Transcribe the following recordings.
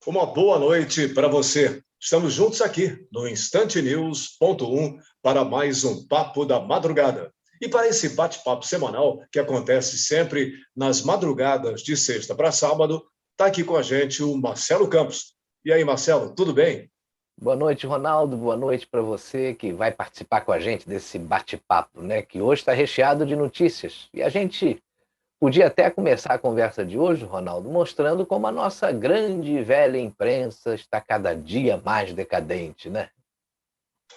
Uma boa noite para você. Estamos juntos aqui no Instantenews.1 para mais um Papo da Madrugada. E para esse bate-papo semanal, que acontece sempre nas madrugadas de sexta para sábado, está aqui com a gente o Marcelo Campos. E aí, Marcelo, tudo bem? Boa noite, Ronaldo. Boa noite para você que vai participar com a gente desse bate-papo, né? Que hoje está recheado de notícias. E a gente podia até começar a conversa de hoje, Ronaldo, mostrando como a nossa grande e velha imprensa está cada dia mais decadente, né?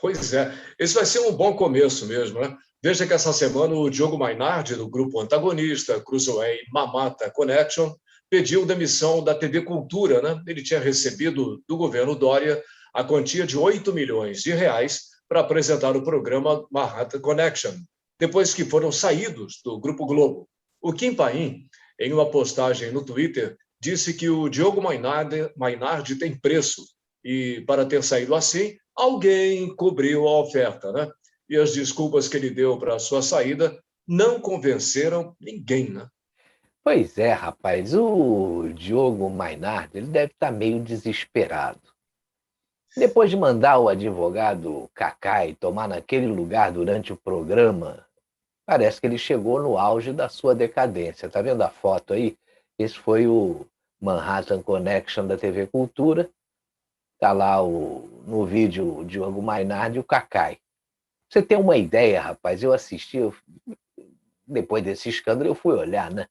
Pois é, esse vai ser um bom começo mesmo, né? Veja que essa semana o Diogo Mainardi, do grupo antagonista Cruzoé Mamata Connection, pediu demissão da TV Cultura, né? Ele tinha recebido do governo Dória a quantia de 8 milhões de reais para apresentar o programa Manhattan Connection, depois que foram saídos do Grupo Globo. O Kim Paim, em uma postagem no Twitter, disse que o Diogo Mainardi tem preço e, para ter saído assim, alguém cobriu a oferta, né? E as desculpas que ele deu para a sua saída não convenceram ninguém, né? Pois é, rapaz, o Diogo Mainardi, ele deve estar meio desesperado. Depois de mandar o advogado Cacai tomar naquele lugar durante o programa, parece que ele chegou no auge da sua decadência. Tá vendo a foto aí? Esse foi o Manhattan Connection da TV Cultura. Tá lá no vídeo o Diogo Mainardi e o Cacai. Pra você ter uma ideia, rapaz, eu assisti, depois desse escândalo eu fui olhar, né?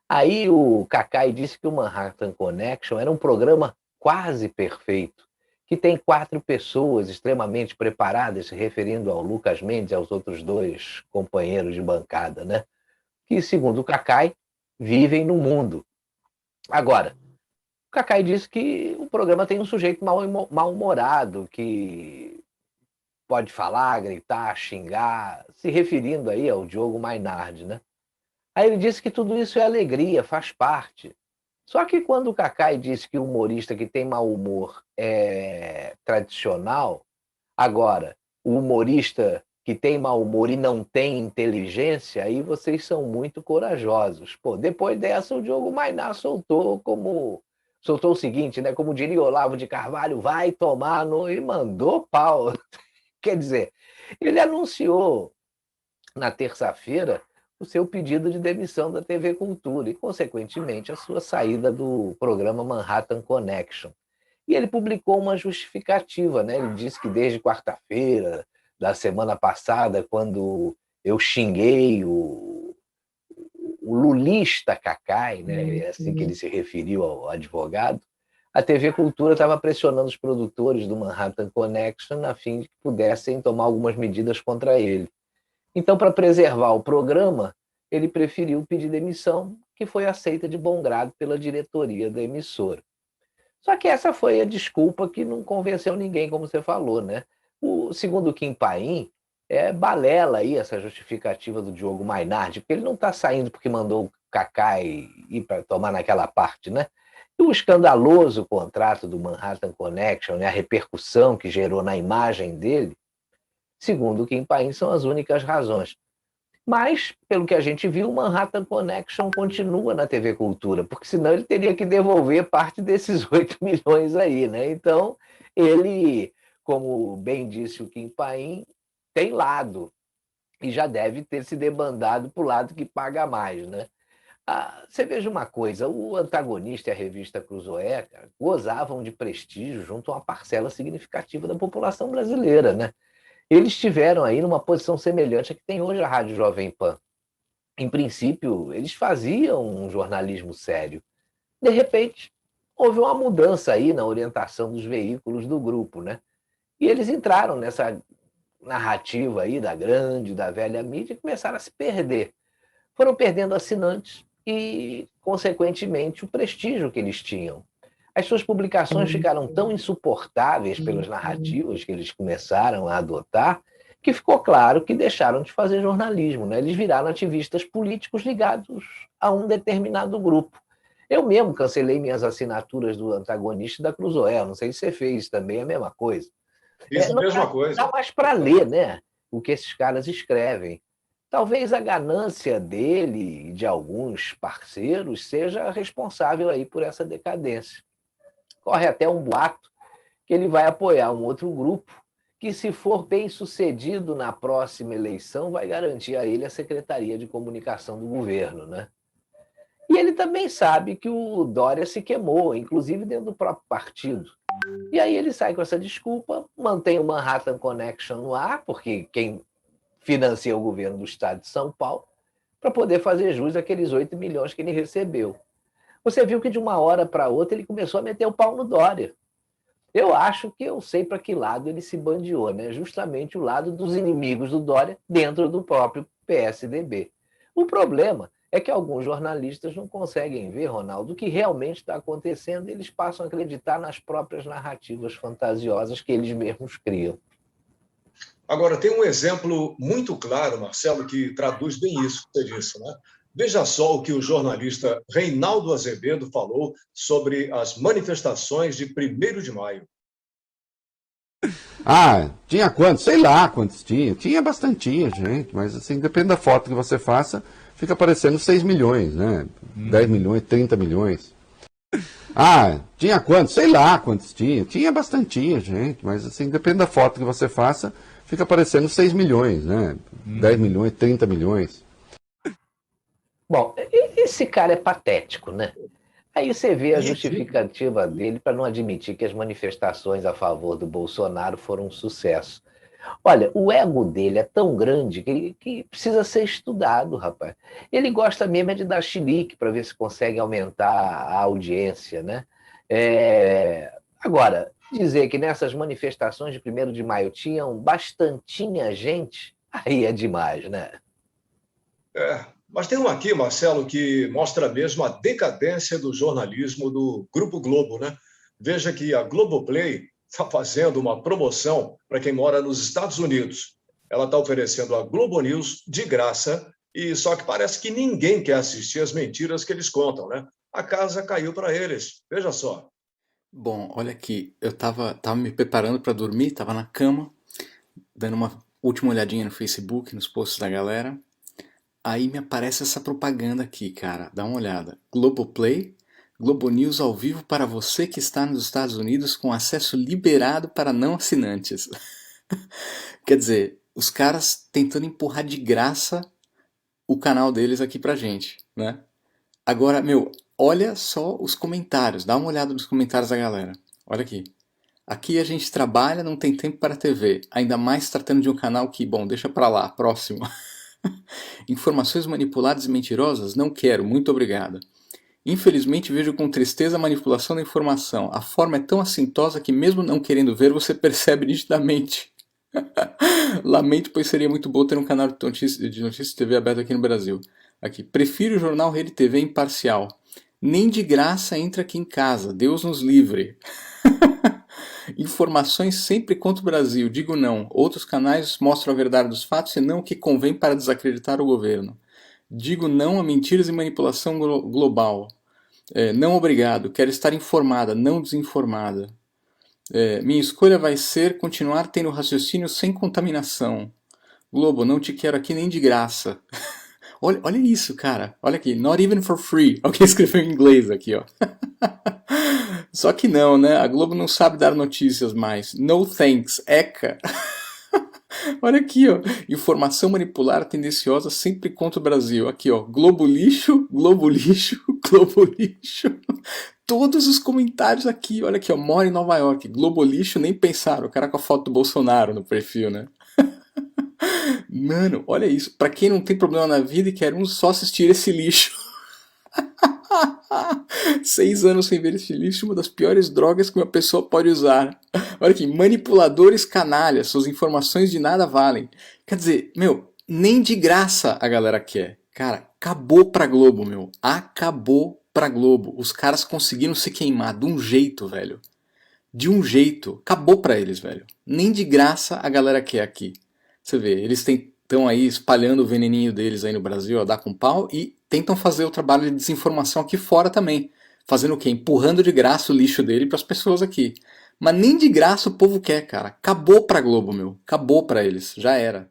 Aí o Cacai disse que o Manhattan Connection era um programa quase perfeito, que tem 4 pessoas extremamente preparadas, se referindo ao Lucas Mendes e aos outros 2 companheiros de bancada, né? Que, segundo o Cacai, vivem no mundo. Agora, o Cacai disse que o programa tem um sujeito mal-humorado, que pode falar, gritar, xingar, se referindo aí ao Diogo Mainardi, né? Aí ele disse que tudo isso é alegria, faz parte. Só que quando o Cacai disse que o humorista que tem mau humor é tradicional, agora, o humorista que tem mau humor e não tem inteligência, aí vocês são muito corajosos. Pô, depois dessa, o Diogo Mainar soltou o seguinte, né? Como diria Olavo de Carvalho, vai tomar no... e mandou pau. Quer dizer, ele anunciou na terça-feira o seu pedido de demissão da TV Cultura e, consequentemente, a sua saída do programa Manhattan Connection. E ele publicou uma justificativa, né? Ele disse que desde quarta-feira da semana passada, quando eu xinguei o lulista Cacai, né? É assim que ele se referiu ao advogado, a TV Cultura estava pressionando os produtores do Manhattan Connection a fim de que pudessem tomar algumas medidas contra ele. Então, para preservar o programa, ele preferiu pedir demissão, que foi aceita de bom grado pela diretoria da emissora. Só que essa foi a desculpa que não convenceu ninguém, como você falou, né? Segundo o Kim Paim, é balela aí essa justificativa do Diogo Mainardi, porque ele não está saindo porque mandou o Kaká ir para tomar naquela parte, né? E o escandaloso contrato do Manhattan Connection, né, a repercussão que gerou na imagem dele, segundo o Kim Paim, são as únicas razões. Mas, pelo que a gente viu, o Manhattan Connection continua na TV Cultura, porque senão ele teria que devolver parte desses 8 milhões aí, né? Então, ele, como bem disse o Kim Paim, tem lado e já deve ter se debandado para o lado que paga mais, né? Você veja uma coisa, o antagonista e a revista Cruzoé, cara, gozavam de prestígio junto a uma parcela significativa da população brasileira, né? Eles estiveram aí numa posição semelhante à que tem hoje a Rádio Jovem Pan. Em princípio, eles faziam um jornalismo sério. De repente, houve uma mudança aí na orientação dos veículos do grupo, né? E eles entraram nessa narrativa aí da grande, da velha mídia e começaram a se perder. Foram perdendo assinantes e, consequentemente, o prestígio que eles tinham. As suas publicações ficaram tão insuportáveis pelas narrativas que eles começaram a adotar que ficou claro que deixaram de fazer jornalismo, né? Eles viraram ativistas políticos ligados a um determinado grupo. Eu mesmo cancelei minhas assinaturas do antagonista e da Cruzoé. Não sei se você fez também a mesma coisa. Fiz a Não mesma dá coisa. mais para ler, né? O que esses caras escrevem. Talvez a ganância dele e de alguns parceiros seja responsável aí por essa decadência. corre até um boato que ele vai apoiar um outro grupo que, se for bem sucedido na próxima eleição, vai garantir a ele a Secretaria de Comunicação do governo, né? E ele também sabe que o Dória se queimou, inclusive dentro do próprio partido. E aí ele sai com essa desculpa, mantém o Manhattan Connection no ar, porque quem financia o governo do estado de São Paulo, para poder fazer jus àqueles 8 milhões que ele recebeu. Você viu que de uma hora para outra ele começou a meter o pau no Dória. Eu acho que eu sei para que lado ele se bandeou, né? Justamente o lado dos inimigos do Dória dentro do próprio PSDB. O problema é que alguns jornalistas não conseguem ver, Ronaldo, o que realmente está acontecendo, e eles passam a acreditar nas próprias narrativas fantasiosas que eles mesmos criam. Agora, tem um exemplo muito claro, Marcelo, que traduz bem isso que você disse, né? Veja só o que o jornalista Reinaldo Azevedo falou sobre as manifestações de 1º de maio. Ah, tinha quantos? Sei lá quantos tinha. Tinha bastantinha, gente, mas assim, depende da foto que você faça, fica aparecendo 6 milhões, né? 10 milhões, 30 milhões. Ah, tinha quantos? Sei lá quantos tinha. Tinha bastantinha, gente, mas assim, depende da foto que você faça, fica aparecendo 6 milhões, né? 10 milhões, 30 milhões. Bom, esse cara é patético, né? Aí você vê a justificativa dele para não admitir que as manifestações a favor do Bolsonaro foram um sucesso. Olha, o ego dele é tão grande que precisa ser estudado, rapaz. Ele gosta mesmo de dar chilique para ver se consegue aumentar a audiência, né? Agora, dizer que nessas manifestações de 1º de maio tinham bastantinha gente, aí é demais, né? Mas tem uma aqui, Marcelo, que mostra mesmo a decadência do jornalismo do Grupo Globo, né? Veja que a Globoplay está fazendo uma promoção para quem mora nos Estados Unidos. Ela está oferecendo a Globo News de graça, e só que parece que ninguém quer assistir as mentiras que eles contam, né? A casa caiu para eles. Veja só. Bom, olha aqui, eu tava me preparando para dormir, tava na cama, dando uma última olhadinha no Facebook, nos posts da galera. Aí me aparece essa propaganda aqui, cara. Dá uma olhada. Globoplay, Globo News ao vivo para você que está nos Estados Unidos com acesso liberado para não assinantes. Quer dizer, os caras tentando empurrar de graça o canal deles aqui pra gente, né? Agora, meu, olha só os comentários. Dá uma olhada nos comentários da galera. Olha aqui. Aqui a gente trabalha, não tem tempo para TV. Ainda mais tratando de um canal que, bom, deixa pra lá, próximo. Informações manipuladas e mentirosas? Não quero, muito obrigada. Infelizmente vejo com tristeza a manipulação da informação. A forma é tão assintosa que mesmo não querendo ver, você percebe nitidamente. Lamento, pois seria muito bom ter um canal de notícias de TV aberto aqui no Brasil. Aqui, prefiro o jornal Rede TV imparcial. Nem de graça entra aqui em casa, Deus nos livre. Informações sempre contra o Brasil, digo não. Outros canais mostram a verdade dos fatos e não o que convém para desacreditar o governo. Digo não a mentiras e manipulação global. Não obrigado, quero estar informada, não desinformada. Minha escolha vai ser continuar tendo raciocínio sem contaminação. Globo, não te quero aqui nem de graça. Olha isso, cara. Olha aqui, not even for free. Alguém escreveu em inglês aqui, ó. Só que não, né? A Globo não sabe dar notícias mais. No thanks, ECA. Olha aqui, ó. Informação manipular tendenciosa sempre contra o Brasil. Aqui, ó. Globo lixo, Globo lixo, Globo lixo. Todos os comentários aqui. Olha aqui, ó. Mora em Nova York. Globo lixo, nem pensaram. O cara com a foto do Bolsonaro no perfil, né? Mano, olha isso. Pra quem não tem problema na vida e quer só assistir esse lixo. 6 anos sem ver esse lixo, uma das piores drogas que uma pessoa pode usar. Olha aqui, manipuladores canalhas, suas informações de nada valem. Quer dizer, meu, nem de graça a galera quer. Cara, acabou pra Globo, meu. Acabou pra Globo. Os caras conseguiram se queimar de um jeito, velho. De um jeito. Acabou pra eles, velho. Nem de graça a galera quer aqui. Você vê, eles estão aí espalhando o veneninho deles aí no Brasil, ó, dá com pau, e tentam fazer o trabalho de desinformação aqui fora também. Fazendo o quê? Empurrando de graça o lixo dele para as pessoas aqui. Mas nem de graça o povo quer, cara. Acabou pra Globo, meu. Acabou pra eles. Já era.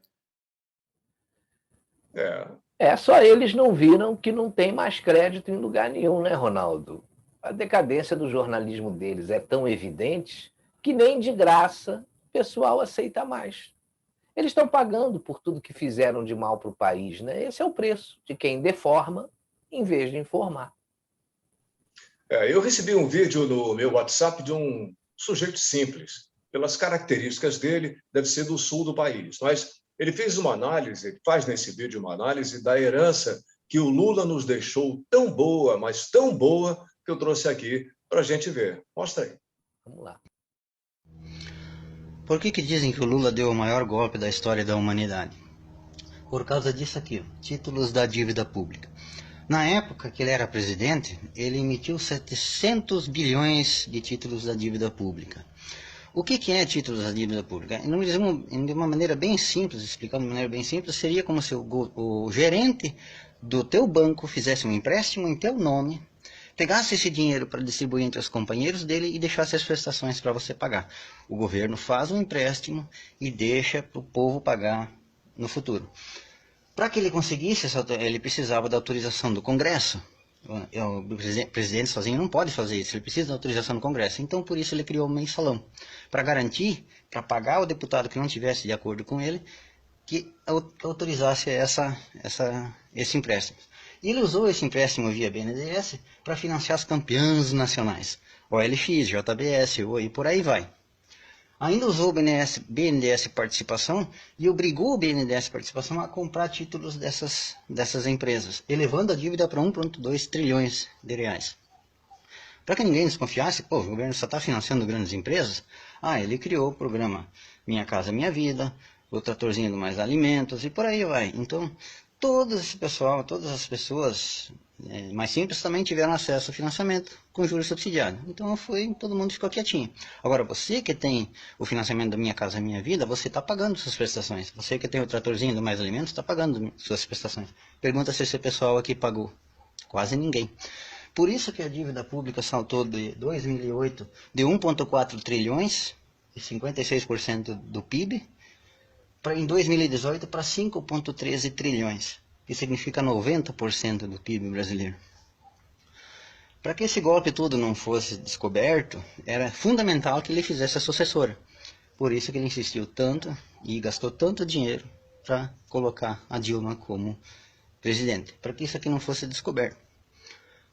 Só eles não viram que não tem mais crédito em lugar nenhum, né, Ronaldo? A decadência do jornalismo deles é tão evidente que nem de graça o pessoal aceita mais. Eles estão pagando por tudo que fizeram de mal para o país, né? Esse é o preço de quem deforma em vez de informar. Eu recebi um vídeo no meu WhatsApp de um sujeito simples. Pelas características dele, deve ser do sul do país. Mas ele fez uma análise, ele faz nesse vídeo uma análise da herança que o Lula nos deixou tão boa, mas tão boa, que eu trouxe aqui para a gente ver. Mostra aí. Vamos lá. Por que dizem que o Lula deu o maior golpe da história da humanidade? Por causa disso aqui, títulos da dívida pública. Na época que ele era presidente, ele emitiu 700 bilhões de títulos da dívida pública. O que é títulos da dívida pública? De uma maneira bem simples, explicando de maneira bem simples, seria como se o gerente do teu banco fizesse um empréstimo em teu nome, pegasse esse dinheiro para distribuir entre os companheiros dele e deixasse as prestações para você pagar. O governo faz um empréstimo e deixa para o povo pagar no futuro. Para que ele conseguisse, ele precisava da autorização do Congresso. O presidente sozinho não pode fazer isso, ele precisa da autorização do Congresso. Então, por isso, ele criou um mensalão, para garantir, para pagar o deputado que não tivesse de acordo com ele, que autorizasse esse empréstimo. E ele usou esse empréstimo via BNDES para financiar as campeãs nacionais, OLX, JBS, e por aí vai. Ainda usou o BNDES Participação e obrigou o BNDES Participação a comprar títulos dessas empresas, elevando a dívida para 1,2 trilhões de reais. Para que ninguém desconfiasse, o governo só está financiando grandes empresas, ele criou o programa Minha Casa Minha Vida, o Tratorzinho do Mais Alimentos e por aí vai. Então, todo esse pessoal, todas as pessoas mais simples também tiveram acesso ao financiamento com juros subsidiados. Então todo mundo ficou quietinho. Agora você que tem o financiamento da Minha Casa Minha Vida, você está pagando suas prestações. Você que tem o Tratorzinho do Mais Alimentos está pagando suas prestações. Pergunta se esse pessoal aqui pagou. Quase ninguém. Por isso que a dívida pública saltou de 2008 de 1,4 trilhões, de 56% do PIB, em 2018 para 5,13 trilhões, que significa 90% do PIB brasileiro. Para que esse golpe todo não fosse descoberto, era fundamental que ele fizesse a sucessora. Por isso que ele insistiu tanto e gastou tanto dinheiro para colocar a Dilma como presidente, para que isso aqui não fosse descoberto,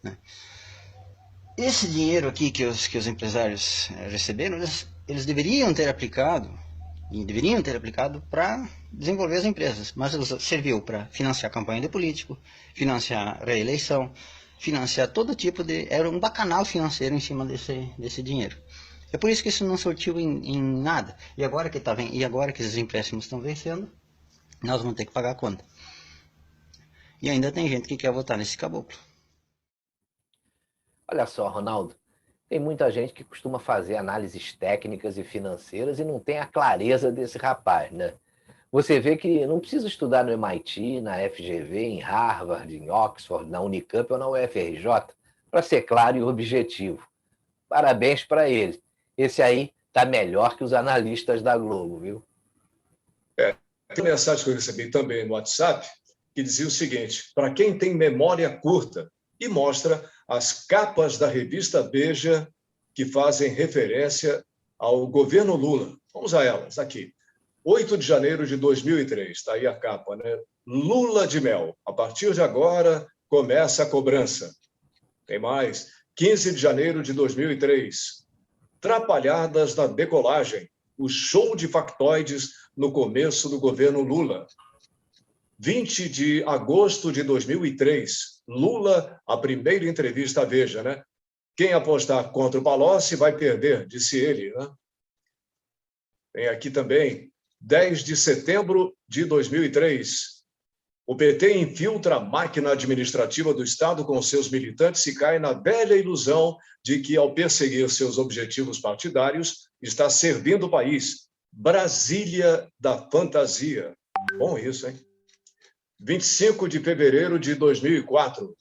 né? Esse dinheiro aqui que os empresários receberam, eles deveriam ter aplicado para desenvolver as empresas, mas ele serviu para financiar campanha de político, financiar reeleição, financiar todo tipo de... Era um bacanal financeiro em cima desse dinheiro. É por isso que isso não surtiu em nada. E agora que esses empréstimos estão vencendo, nós vamos ter que pagar a conta. E ainda tem gente que quer votar nesse caboclo. Olha só, Ronaldo, tem muita gente que costuma fazer análises técnicas e financeiras e não tem a clareza desse rapaz, né? Você vê que não precisa estudar no MIT, na FGV, em Harvard, em Oxford, na Unicamp ou na UFRJ para ser claro e objetivo. Parabéns para ele. Esse aí tá melhor que os analistas da Globo, viu? Tem mensagem que eu recebi também no WhatsApp que dizia o seguinte: para quem tem memória curta, e mostra as capas da revista Veja que fazem referência ao governo Lula. Vamos a elas aqui. 8 de janeiro de 2003, está aí a capa, né? Lula de mel. A partir de agora começa a cobrança. Tem mais. 15 de janeiro de 2003. Trapalhadas da decolagem. O show de factoides no começo do governo Lula. 20 de agosto de 2003, Lula, a primeira entrevista à Veja, né? Quem apostar contra o Palocci vai perder, disse ele, né? Tem aqui também, 10 de setembro de 2003, o PT infiltra a máquina administrativa do Estado com seus militantes e cai na velha ilusão de que, ao perseguir seus objetivos partidários, está servindo o país. Brasília da fantasia. Bom isso, hein? 25 de fevereiro de 2004,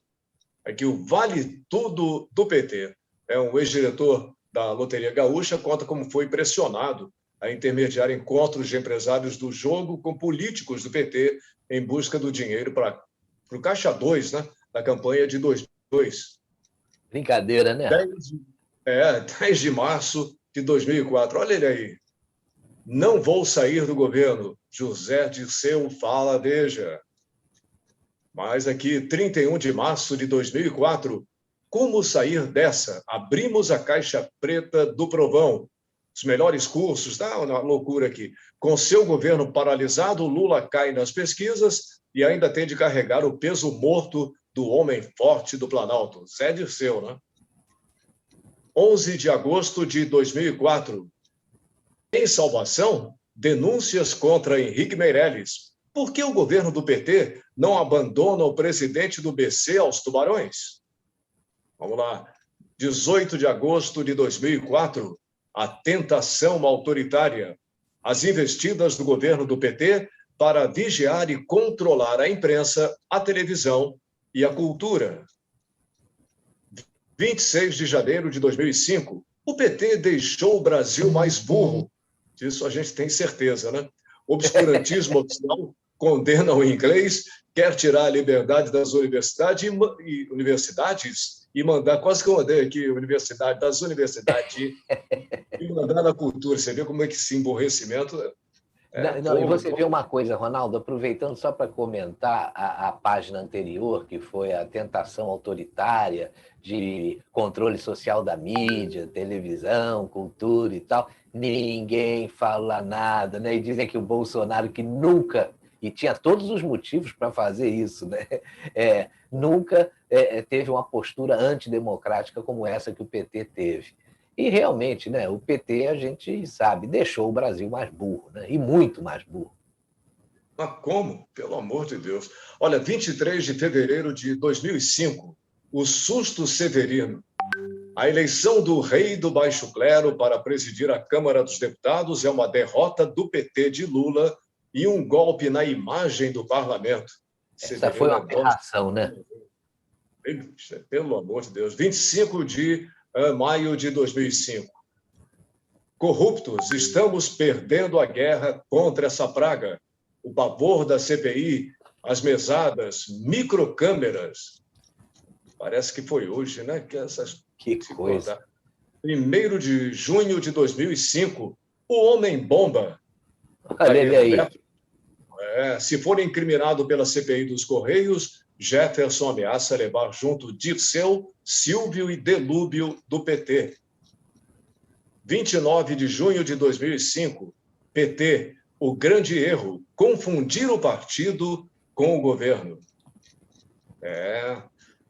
aqui o Vale Tudo do PT. Um ex-diretor da Loteria Gaúcha conta como foi pressionado a intermediar encontros de empresários do jogo com políticos do PT em busca do dinheiro para o Caixa 2, né, da campanha de 2002. Brincadeira, né? 10 de março de 2004. Olha ele aí. Não vou sair do governo. José Dirceu fala, veja. Mas aqui, 31 de março de 2004, como sair dessa? Abrimos a caixa preta do Provão. Os melhores cursos, tá uma loucura aqui. Com seu governo paralisado, Lula cai nas pesquisas e ainda tem de carregar o peso morto do homem forte do Planalto. Zé Dirceu, né? 11 de agosto de 2004. Em Salvação, denúncias contra Henrique Meirelles. Por que o governo do PT não abandona o presidente do BC aos tubarões? Vamos lá. 18 de agosto de 2004, a tentação autoritária. As investidas do governo do PT para vigiar e controlar a imprensa, a televisão e a cultura. 26 de janeiro de 2005, o PT deixou o Brasil mais burro. Disso a gente tem certeza, né? Obscurantismo oficial condena o inglês, quer tirar a liberdade das universidades e mandar, quase que eu mandei aqui, das universidades e mandar na cultura. Você vê como é que esse emborrecimento... E você vê uma coisa, Ronaldo, aproveitando só para comentar a página anterior, que foi a tentação autoritária de controle social da mídia, televisão, cultura e tal, ninguém fala nada, né? E dizem que o Bolsonaro, que nunca, e tinha todos os motivos para fazer isso, né? Nunca teve uma postura antidemocrática como essa que o PT teve. E realmente, né, o PT, a gente sabe, deixou o Brasil mais burro, né, e muito mais burro. Mas como? Pelo amor de Deus. Olha, 23 de fevereiro de 2005, o susto severino. A eleição do rei do baixo clero para presidir a Câmara dos Deputados é uma derrota do PT de Lula e um golpe na imagem do parlamento. Essa foi uma aberração, né? Pelo amor de Deus. 25 de maio de 2005. Corruptos, estamos perdendo a guerra contra essa praga. O pavor da CPI, as mesadas, microcâmeras. Parece que foi hoje, né? Que coisa. 1º de junho de 2005, o Homem-Bomba. Olha ele aí. Se for incriminado pela CPI dos Correios, Jefferson ameaça levar junto Dirceu, Silvio e Delúbio do PT. 29 de junho de 2005, PT, o grande erro, confundir o partido com o governo.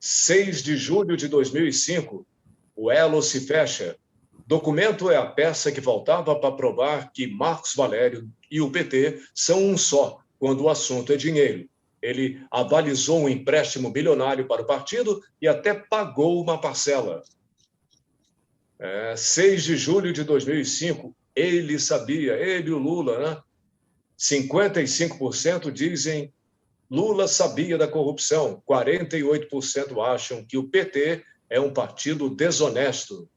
6 de julho de 2005, o elo se fecha. Documento é a peça que faltava para provar que Marcos Valério e o PT são um só, quando o assunto é dinheiro. Ele avalizou um empréstimo bilionário para o partido e até pagou uma parcela. 6 de julho de 2005, ele sabia, ele e o Lula, né? 55% dizem Lula sabia da corrupção, 48% acham que o PT é um partido desonesto.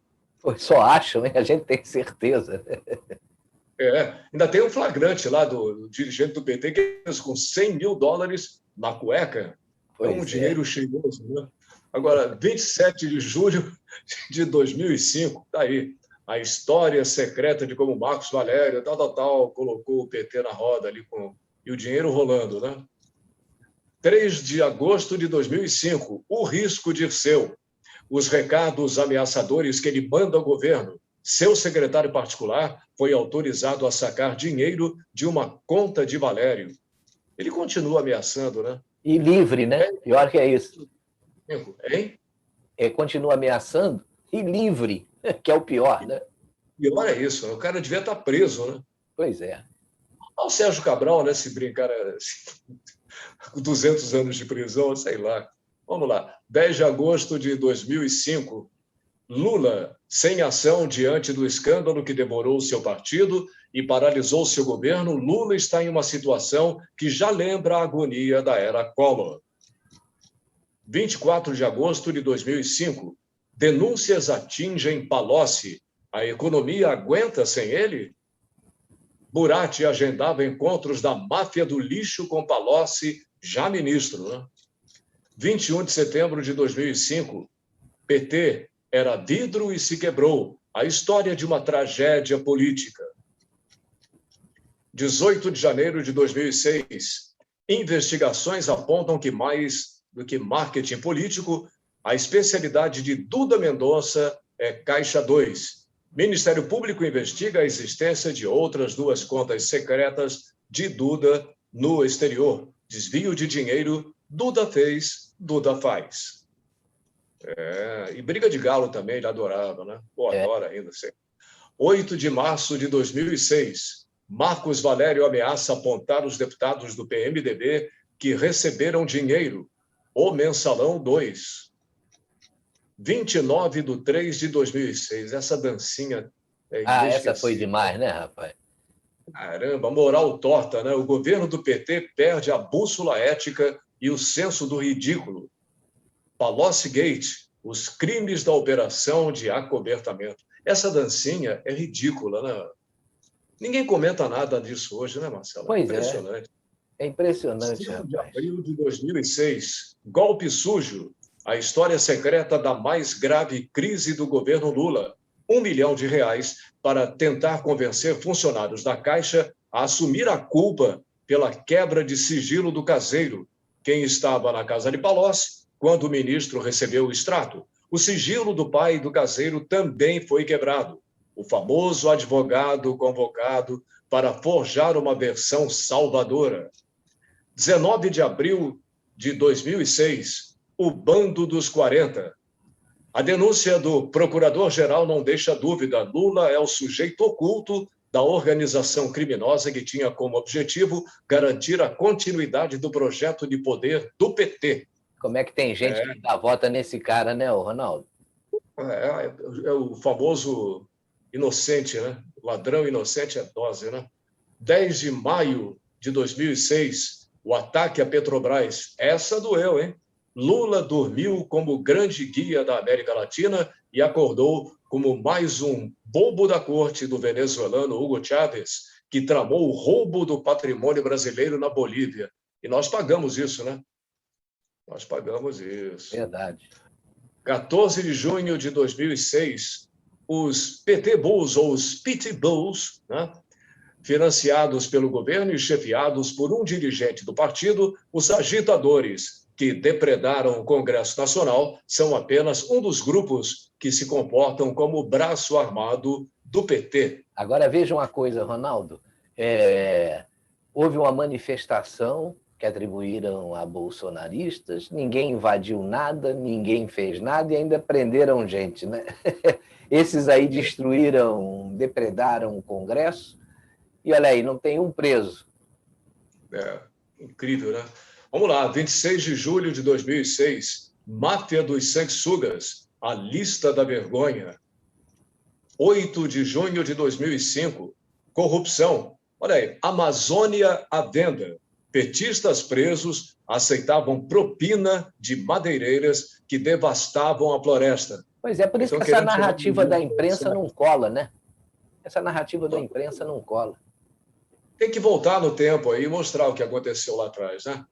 Só acham, né? A gente tem certeza. Ainda tem um flagrante lá do dirigente do PT que fez com $100 mil na cueca. Dinheiro cheiroso, né? Agora, 27 de julho de 2005, tá aí. A história secreta de como Marcos Valério, colocou o PT na roda ali e o dinheiro rolando, né? 3 de agosto de 2005, o risco Dirceu. Os recados ameaçadores que ele manda ao governo. Seu secretário particular foi autorizado a sacar dinheiro de uma conta de Valério. Ele continua ameaçando, né? E livre, né? Pior que é isso. Hein? Continua ameaçando e livre, que é o pior, né? Pior é isso, o cara devia estar preso, né? Pois é. O Sérgio Cabral, né? Se brincar, 200 anos de prisão, sei lá. Vamos lá. 10 de agosto de 2005, Lula, sem ação diante do escândalo que devorou seu partido e paralisou seu governo, Lula está em uma situação que já lembra a agonia da era Collor. 24 de agosto de 2005, denúncias atingem Palocci. A economia aguenta sem ele? Buratti agendava encontros da máfia do lixo com Palocci, já ministro, né? 21 de setembro de 2005, PT era vidro e se quebrou. A história de uma tragédia política. 18 de janeiro de 2006. Investigações apontam que mais do que marketing político, a especialidade de Duda Mendonça é Caixa 2. Ministério Público investiga a existência de outras 2 contas secretas de Duda no exterior. Desvio de dinheiro, Duda fez, Duda faz. E briga de galo também, ele adorava, né? Pô, adora ainda. Sei. 8 de março de 2006. Marcos Valério ameaça apontar os deputados do PMDB que receberam dinheiro. O Mensalão 2. 29 de 3 de 2006. Essa dancinha é inesquecível. Essa foi demais, né, rapaz? Caramba, moral torta, né? O governo do PT perde a bússola ética e o senso do ridículo. Palocci Gate, os crimes da operação de acobertamento. Essa dancinha é ridícula, né? Ninguém comenta nada disso hoje, né, Marcelo? Pois impressionante. É impressionante, 5 rapaz. de abril de 2006, golpe sujo. A história secreta da mais grave crise do governo Lula. R$ 1 milhão para tentar convencer funcionários da Caixa a assumir a culpa pela quebra de sigilo do caseiro. Quem estava na casa de Palocci quando o ministro recebeu o extrato? O sigilo do pai do caseiro também foi quebrado. O famoso advogado convocado para forjar uma versão salvadora. 19 de abril de 2006, o Bando dos 40. A denúncia do procurador-geral não deixa dúvida. Lula é o sujeito oculto da organização criminosa que tinha como objetivo garantir a continuidade do projeto de poder do PT. Como é que tem gente que dá vota nesse cara, né, Ronaldo? É o famoso inocente, né? Ladrão inocente é dose, né? 10 de maio de 2006, o ataque à Petrobras. Essa doeu, hein? Lula dormiu como grande guia da América Latina e acordou como mais um bobo da corte do venezuelano Hugo Chávez, que tramou o roubo do patrimônio brasileiro na Bolívia. E nós pagamos isso, né? Nós pagamos isso. Verdade. 14 de junho de 2006, os PT Bulls, ou os PT Bulls, né? Financiados pelo governo e chefiados por um dirigente do partido, os agitadores que depredaram o Congresso Nacional são apenas um dos grupos que se comportam como braço armado do PT. Agora veja uma coisa, Ronaldo. Houve uma manifestação que atribuíram a bolsonaristas, ninguém invadiu nada, ninguém fez nada e ainda prenderam gente, né? Esses aí depredaram o Congresso e olha aí, não tem um preso. Incrível, né? Vamos lá, 26 de julho de 2006, Máfia dos Sanguessugas, a lista da vergonha. 8 de junho de 2005, corrupção. Olha aí, Amazônia à venda. Petistas presos aceitavam propina de madeireiras que devastavam a floresta. Pois é, por isso que essa narrativa da imprensa não cola, né? Essa narrativa da imprensa não cola. Tem que voltar no tempo aí e mostrar o que aconteceu lá atrás, né?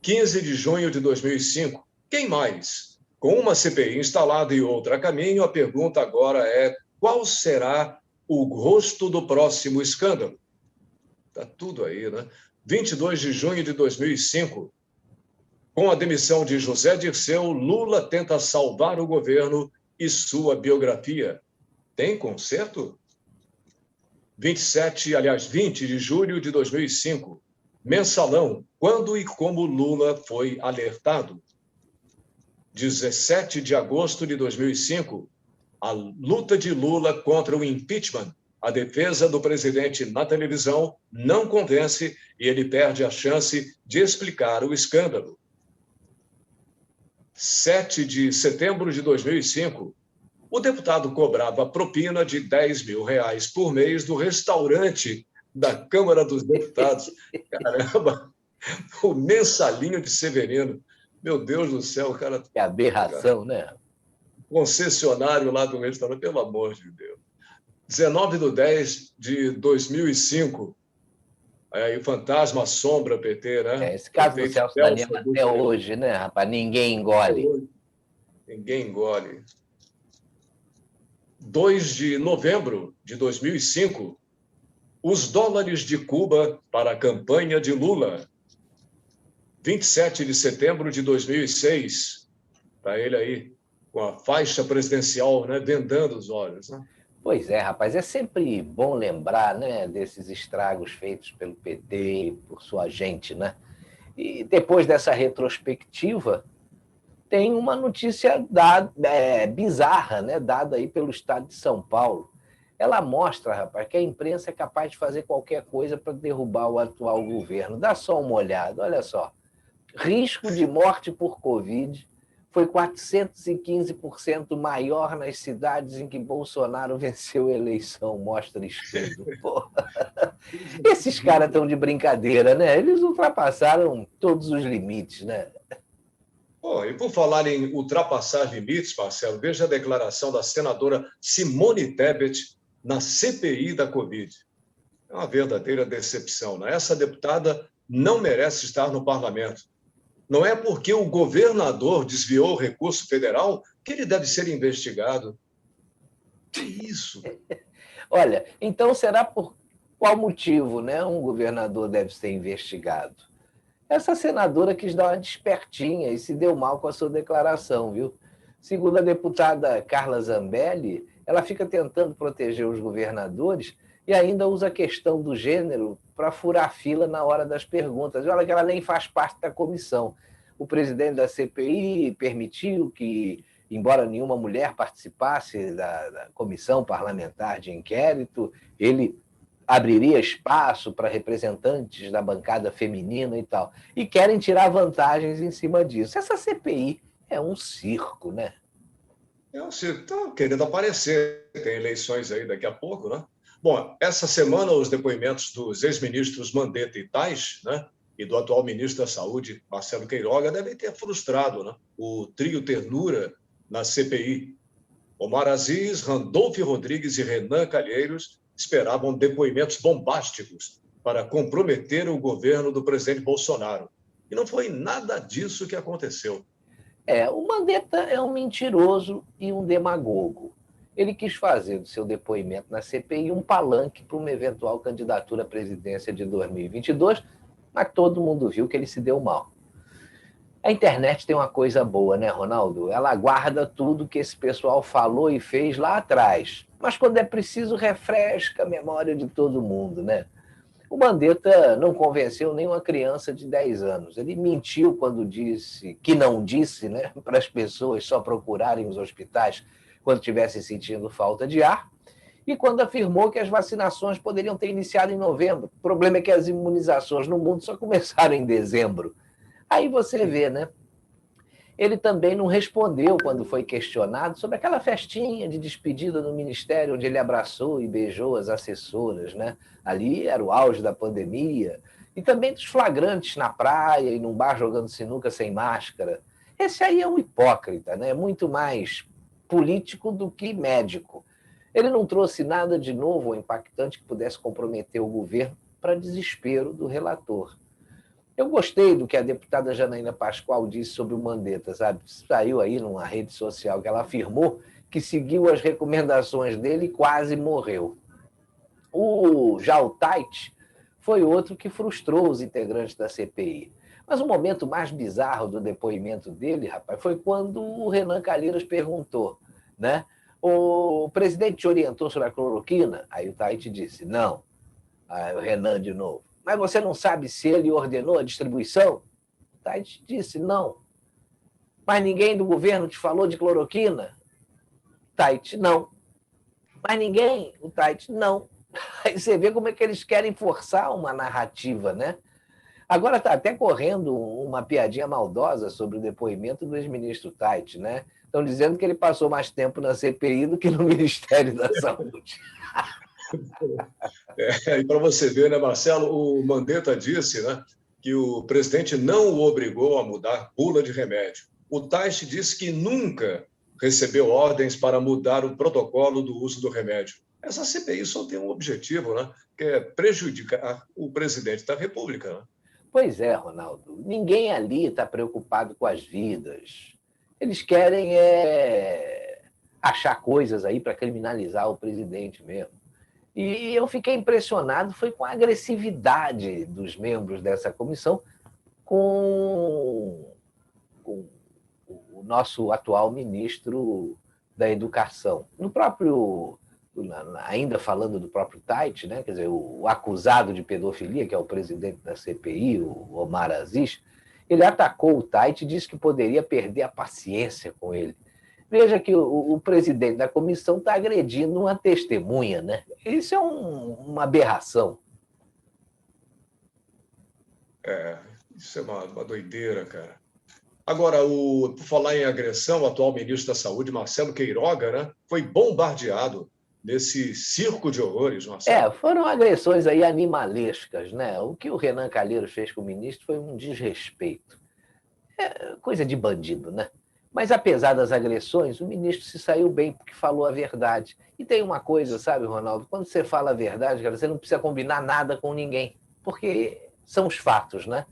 15 de junho de 2005. Quem mais? Com uma CPI instalada e outra a caminho, a pergunta agora é: qual será o rosto do próximo escândalo? Está tudo aí, né? 22 de junho de 2005. Com a demissão de José Dirceu, Lula tenta salvar o governo e sua biografia. Tem conserto? 20 de julho de 2005. Mensalão, quando e como Lula foi alertado. 17 de agosto de 2005, a luta de Lula contra o impeachment. A defesa do presidente na televisão não convence e ele perde a chance de explicar o escândalo. 7 de setembro de 2005, o deputado cobrava propina de R$10 mil por mês do restaurante da Câmara dos Deputados. Caramba, o mensalinho de Severino. Meu Deus do céu, cara. Que aberração, né? Concessionário lá do restaurante, pelo amor de Deus. 19 de 10 de 2005. Aí o fantasma assombra PT, né? Esse caso do Celso Daniel até hoje, né, rapaz? Ninguém engole. Ninguém engole. 2 de novembro de 2005, os dólares de Cuba para a campanha de Lula. 27 de setembro de 2006, está ele aí, com a faixa presidencial, né, vendando os olhos. Né? Pois é, rapaz, é sempre bom lembrar, né, desses estragos feitos pelo PT, por sua gente, né? E depois dessa retrospectiva, tem uma notícia bizarra, né, dada aí pelo Estado de São Paulo. Ela mostra, rapaz, que a imprensa é capaz de fazer qualquer coisa para derrubar o atual governo. Dá só uma olhada, olha só. Risco de morte por Covid foi 415% maior nas cidades em que Bolsonaro venceu a eleição, mostra estudo. Porra. Esses caras estão de brincadeira, né? Eles ultrapassaram todos os limites, né? Pô, e por falar em ultrapassar limites, Marcelo, veja a declaração da senadora Simone Tebet na CPI da Covid. É uma verdadeira decepção, né? Essa deputada não merece estar no parlamento. Não é porque o governador desviou o recurso federal que ele deve ser investigado. Que isso? Olha, então será por qual motivo, né, um governador deve ser investigado? Essa senadora quis dar uma despertinha e se deu mal com a sua declaração, viu? Segundo a deputada Carla Zambelli, ela fica tentando proteger os governadores e ainda usa a questão do gênero para furar fila na hora das perguntas. Olha que ela nem faz parte da comissão. O presidente da CPI permitiu que, embora nenhuma mulher participasse da comissão parlamentar de inquérito, ele abriria espaço para representantes da bancada feminina e tal. E querem tirar vantagens em cima disso. Essa CPI é um circo, né? É um circo. Está querendo aparecer. Tem eleições aí daqui a pouco, né? Bom, essa semana os depoimentos dos ex-ministros Mandetta e Tais, né, e do atual ministro da Saúde, Marcelo Queiroga, devem ter frustrado, né, o trio Ternura na CPI. Omar Aziz, Randolfo Rodrigues e Renan Calheiros esperavam depoimentos bombásticos para comprometer o governo do presidente Bolsonaro. E não foi nada disso que aconteceu. O Mandetta é um mentiroso e um demagogo. Ele quis fazer do seu depoimento na CPI um palanque para uma eventual candidatura à presidência de 2022, mas todo mundo viu que ele se deu mal. A internet tem uma coisa boa, né, Ronaldo? Ela guarda tudo que esse pessoal falou e fez lá atrás. Mas quando é preciso, refresca a memória de todo mundo, né? O Mandetta não convenceu nenhuma criança de 10 anos. Ele mentiu quando disse que não disse, né, para as pessoas só procurarem os hospitais quando estivessem sentindo falta de ar, e quando afirmou que as vacinações poderiam ter iniciado em novembro. O problema é que as imunizações no mundo só começaram em dezembro. Aí você vê, né? Ele também não respondeu quando foi questionado sobre aquela festinha de despedida no ministério, onde ele abraçou e beijou as assessoras, né? Ali era o auge da pandemia. E também dos flagrantes na praia e num bar jogando sinuca sem máscara. Esse aí é um hipócrita, né? Muito mais político do que médico. Ele não trouxe nada de novo ou impactante que pudesse comprometer o governo, para desespero do relator. Eu gostei do que a deputada Janaína Pascoal disse sobre o Mandetta, sabe? Saiu aí numa rede social que ela afirmou que seguiu as recomendações dele e quase morreu. Já o Tait foi outro que frustrou os integrantes da CPI. Mas o momento mais bizarro do depoimento dele, rapaz, foi quando o Renan Calheiros perguntou, né? O presidente te orientou sobre a cloroquina? Aí o Tait disse, não. Aí o Renan de novo. Mas você não sabe se ele ordenou a distribuição? O Tait disse, não. Mas ninguém do governo te falou de cloroquina? Tait, não. Mas ninguém? O Tait, não. Aí você vê como é que eles querem forçar uma narrativa, né? Agora está até correndo uma piadinha maldosa sobre o depoimento do ex-ministro Tait, né? Estão dizendo que ele passou mais tempo na CPI do que no Ministério da Saúde. E para você ver, né, Marcelo, o Mandetta disse, né, que o presidente não o obrigou a mudar bula de remédio. O Tait disse que nunca recebeu ordens para mudar o protocolo do uso do remédio. Essa CPI só tem um objetivo, né, que é prejudicar o presidente da República. Né? Pois é, Ronaldo. Ninguém ali está preocupado com as vidas. Eles querem achar coisas aí para criminalizar o presidente mesmo. E eu fiquei impressionado foi com a agressividade dos membros dessa comissão com o nosso atual ministro da Educação. No próprio, ainda falando do próprio Tait, né, quer dizer, o acusado de pedofilia, que é o presidente da CPI, o Omar Aziz, ele atacou o Tait e disse que poderia perder a paciência com ele. Veja que o presidente da comissão está agredindo uma testemunha, né? Isso é uma aberração. Isso é uma doideira, cara. Agora, por falar em agressão, o atual ministro da Saúde, Marcelo Queiroga, né, foi bombardeado nesse circo de horrores, Marcelo. Foram agressões aí animalescas, né? O que o Renan Calheiros fez com o ministro foi um desrespeito. Coisa de bandido, né? Mas, apesar das agressões, o ministro se saiu bem porque falou a verdade. E tem uma coisa, sabe, Ronaldo? Quando você fala a verdade, cara, você não precisa combinar nada com ninguém, porque são os fatos, né?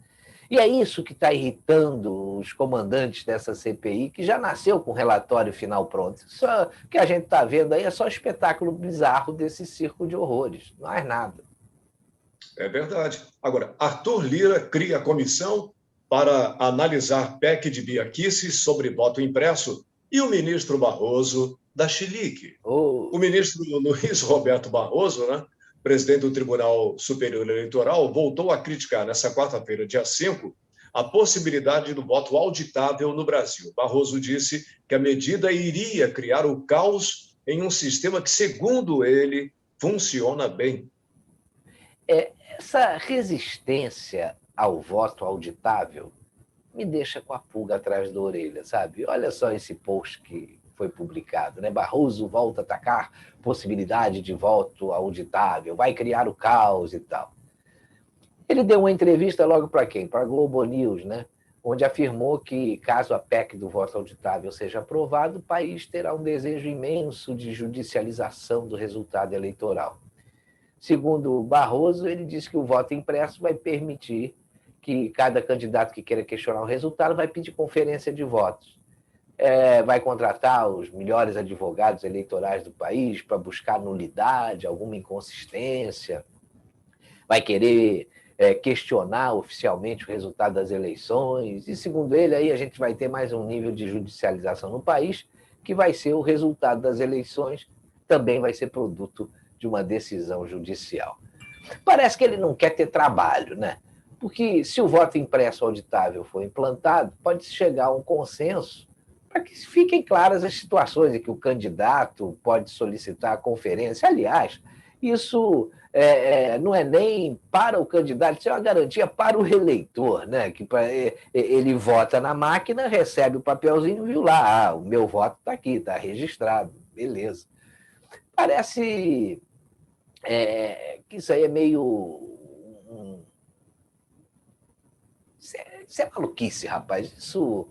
E é isso que está irritando os comandantes dessa CPI, que já nasceu com o relatório final pronto. Só o que a gente está vendo aí é só espetáculo bizarro desse circo de horrores, não é nada. É verdade. Agora, Arthur Lira cria a comissão para analisar PEC de Bia Kicis sobre voto impresso e o ministro Barroso da chilique. O ministro Luiz Roberto Barroso, né, presidente do Tribunal Superior Eleitoral, voltou a criticar nessa quarta-feira, dia 5, a possibilidade do voto auditável no Brasil. Barroso disse que a medida iria criar o caos em um sistema que, segundo ele, funciona bem. Essa resistência ao voto auditável me deixa com a pulga atrás da orelha, sabe? Olha só esse post que foi publicado, né? Barroso volta a atacar possibilidade de voto auditável, vai criar o caos e tal. Ele deu uma entrevista logo para quem? Para a Globo News, né? Onde afirmou que, caso a PEC do voto auditável seja aprovado, o país terá um desejo imenso de judicialização do resultado eleitoral. Segundo Barroso, ele disse que o voto impresso vai permitir que cada candidato que queira questionar o resultado vai pedir conferência de votos. Vai contratar os melhores advogados eleitorais do país para buscar nulidade, alguma inconsistência, vai querer questionar oficialmente o resultado das eleições, e, segundo ele, aí a gente vai ter mais um nível de judicialização no país, que vai ser o resultado das eleições, também vai ser produto de uma decisão judicial. Parece que ele não quer ter trabalho, né? Porque se o voto impresso auditável for implantado, pode-se chegar a um consenso para que fiquem claras as situações em que o candidato pode solicitar a conferência. Aliás, isso não é nem para o candidato, isso é uma garantia para o eleitor, né? Que ele vota na máquina, recebe o papelzinho, viu lá, o meu voto está aqui, está registrado, beleza. Parece que isso aí é meio... Isso é maluquice, rapaz. Isso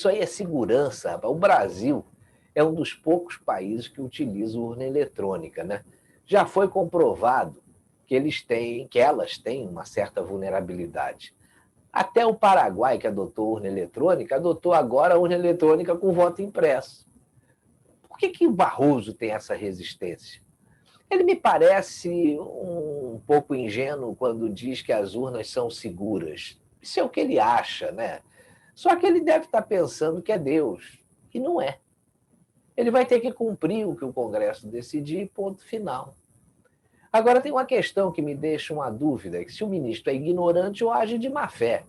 aí é segurança, rapaz. O Brasil é um dos poucos países que utiliza urna eletrônica, né? Já foi comprovado que elas têm uma certa vulnerabilidade. Até o Paraguai, que adotou urna eletrônica, adotou agora a urna eletrônica com voto impresso. Por que o Barroso tem essa resistência? Ele me parece um pouco ingênuo quando diz que as urnas são seguras. Isso é o que ele acha, né? Só que ele deve estar pensando que é Deus, e não é. Ele vai ter que cumprir o que o Congresso decidir, ponto final. Agora, tem uma questão que me deixa uma dúvida, que se o ministro é ignorante ou age de má fé.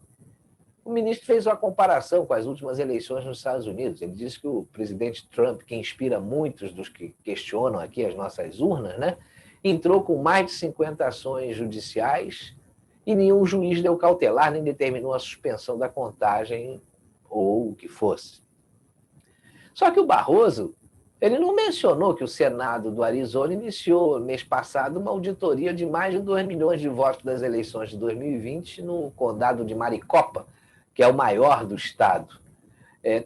O ministro fez uma comparação com as últimas eleições nos Estados Unidos. Ele disse que o presidente Trump, que inspira muitos dos que questionam aqui as nossas urnas, né, entrou com mais de 50 ações judiciais e nenhum juiz deu cautelar nem determinou a suspensão da contagem ou o que fosse. Só que o Barroso, ele não mencionou que o Senado do Arizona iniciou, mês passado, uma auditoria de mais de 2 milhões de votos das eleições de 2020 no condado de Maricopa, que é o maior do estado.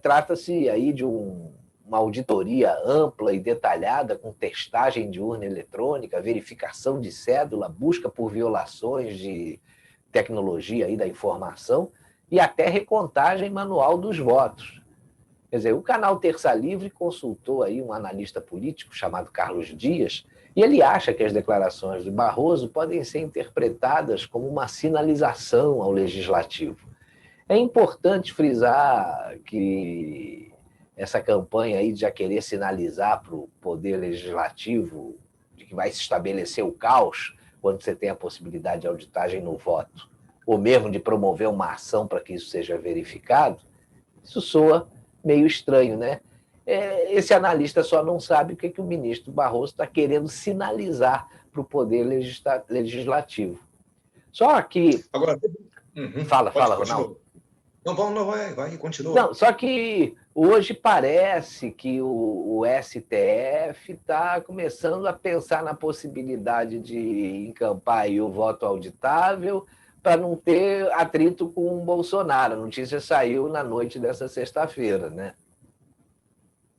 Trata-se aí de uma auditoria ampla e detalhada, com testagem de urna eletrônica, verificação de cédula, busca por violações de tecnologia aí da informação e até recontagem manual dos votos. Quer dizer, o canal Terça Livre consultou aí um analista político chamado Carlos Dias, e ele acha que as declarações de Barroso podem ser interpretadas como uma sinalização ao legislativo. É importante frisar que essa campanha aí de já querer sinalizar para o poder legislativo de que vai se estabelecer o caos quando você tem a possibilidade de auditagem no voto, ou mesmo de promover uma ação para que isso seja verificado, isso soa meio estranho, né? Esse analista só não sabe o que o ministro Barroso está querendo sinalizar para o poder legislativo. Só que... Agora, Fala, continua. Ronaldo. Não, vai, continua. Não, só que hoje parece que o STF está começando a pensar na possibilidade de encampar aí o voto auditável para não ter atrito com o Bolsonaro. A notícia saiu na noite dessa sexta-feira, né?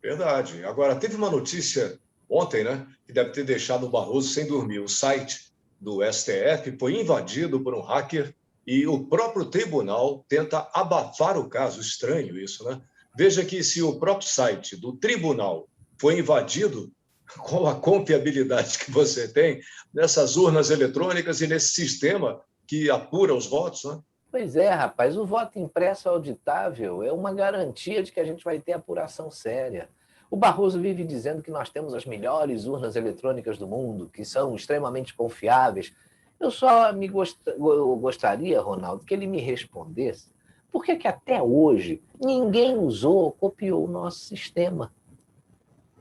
Verdade. Agora, teve uma notícia ontem, né, que deve ter deixado o Barroso sem dormir. O site do STF foi invadido por um hacker e o próprio tribunal tenta abafar o caso. Estranho isso, né? Veja que se o próprio site do tribunal foi invadido, qual a confiabilidade que você tem nessas urnas eletrônicas e nesse sistema que apura os votos, né? Pois é, rapaz, o voto impresso auditável é uma garantia de que a gente vai ter apuração séria. O Barroso vive dizendo que nós temos as melhores urnas eletrônicas do mundo, que são extremamente confiáveis. Eu só gostaria, Ronaldo, que ele me respondesse por que até hoje ninguém usou ou copiou o nosso sistema.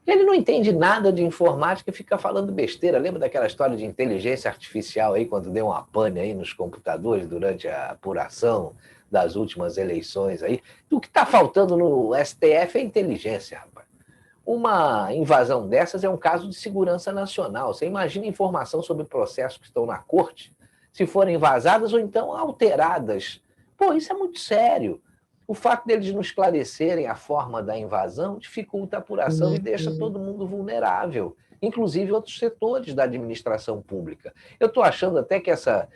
Ele não entende nada de informática e fica falando besteira. Lembra daquela história de inteligência artificial aí, quando deu uma pane aí nos computadores durante a apuração das últimas eleições aí? O que está faltando no STF é inteligência, rapaz. Uma invasão dessas é um caso de segurança nacional. Você imagina informação sobre processos que estão na corte, se forem vazadas ou então alteradas. Pô, isso é muito sério. O fato deles não esclarecerem a forma da invasão dificulta a apuração e deixa todo mundo vulnerável, inclusive outros setores da administração pública. Eu estou achando até que essa